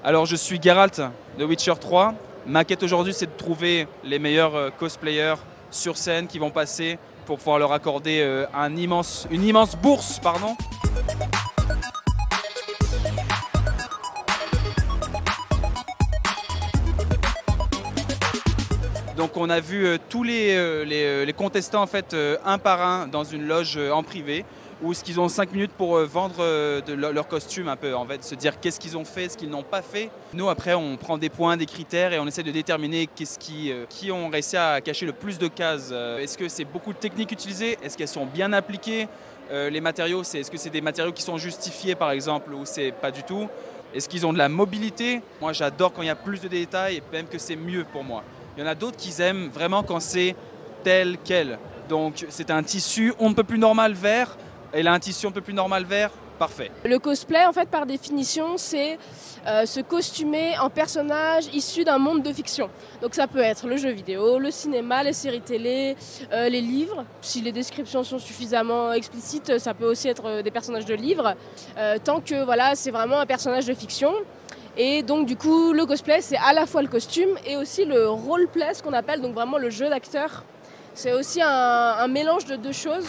Alors je suis Geralt de Witcher 3. Ma quête aujourd'hui c'est de trouver les meilleurs cosplayers sur scène qui vont passer pour pouvoir leur accorder une immense bourse. Pardon. Donc on a vu tous les contestants en fait, un par un dans une loge en privé où ils ont 5 minutes pour vendre leur costume un peu, en fait, se dire qu'est-ce qu'ils ont fait, ce qu'ils n'ont pas fait. Nous après on prend des points, des critères et on essaie de déterminer qui ont réussi à cacher le plus de cases. Est-ce que c'est beaucoup de techniques utilisées? Est-ce qu'elles sont bien appliquées? Les matériaux, est-ce que c'est des matériaux qui sont justifiés par exemple ou c'est pas du tout? Est-ce qu'ils ont de la mobilité? Moi j'adore quand il y a plus de détails et même que c'est mieux pour moi. Il y en a d'autres qui aiment vraiment quand c'est tel quel. Donc c'est un tissu on ne peut plus normal vert, et là un tissu on ne peut plus normal vert, parfait. Le cosplay en fait par définition c'est se costumer en personnage issu d'un monde de fiction. Donc ça peut être le jeu vidéo, le cinéma, les séries télé, les livres. Si les descriptions sont suffisamment explicites, ça peut aussi être des personnages de livres. Tant que voilà, c'est vraiment un personnage de fiction. Et donc du coup le cosplay c'est à la fois le costume et aussi le roleplay, ce qu'on appelle donc vraiment le jeu d'acteur. C'est aussi un mélange de deux choses.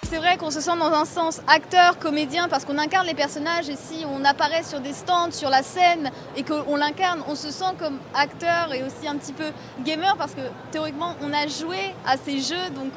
C'est vrai qu'on se sent dans un sens acteur, comédien, parce qu'on incarne les personnages et si on apparaît sur des stands, sur la scène et qu'on l'incarne, on se sent comme acteur et aussi un petit peu gamer parce que théoriquement on a joué à ces jeux, donc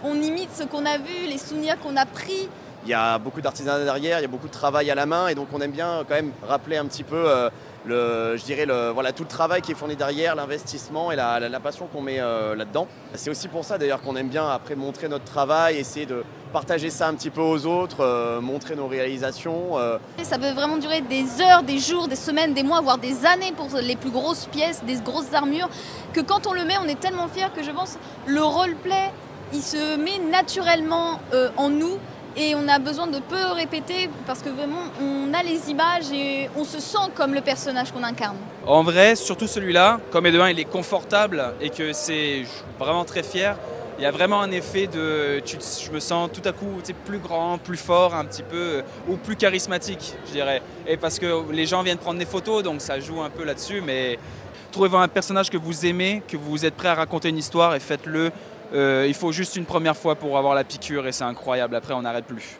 on imite ce qu'on a vu, les souvenirs qu'on a pris. Il y a beaucoup d'artisanat derrière, il y a beaucoup de travail à la main et donc on aime bien quand même rappeler un petit peu voilà, tout le travail qui est fourni derrière, l'investissement et la passion qu'on met là-dedans. C'est aussi pour ça d'ailleurs qu'on aime bien après montrer notre travail, essayer de partager ça un petit peu aux autres, montrer nos réalisations. Ça peut vraiment durer des heures, des jours, des semaines, des mois, voire des années pour les plus grosses pièces, des grosses armures, que quand on le met, on est tellement fiers que je pense le roleplay, il se met naturellement en nous. Et on a besoin de peu répéter parce que vraiment on a les images et on se sent comme le personnage qu'on incarne. En vrai, surtout celui-là, comme il est confortable et que je suis vraiment très fier, il y a vraiment un effet je me sens tout à coup plus grand, plus fort un petit peu, ou plus charismatique je dirais. Et parce que les gens viennent prendre des photos donc ça joue un peu là-dessus, mais trouvez un personnage que vous aimez, que vous êtes prêt à raconter une histoire et faites-le. Il faut juste une première fois pour avoir la piqûre et c'est incroyable, après on n'arrête plus.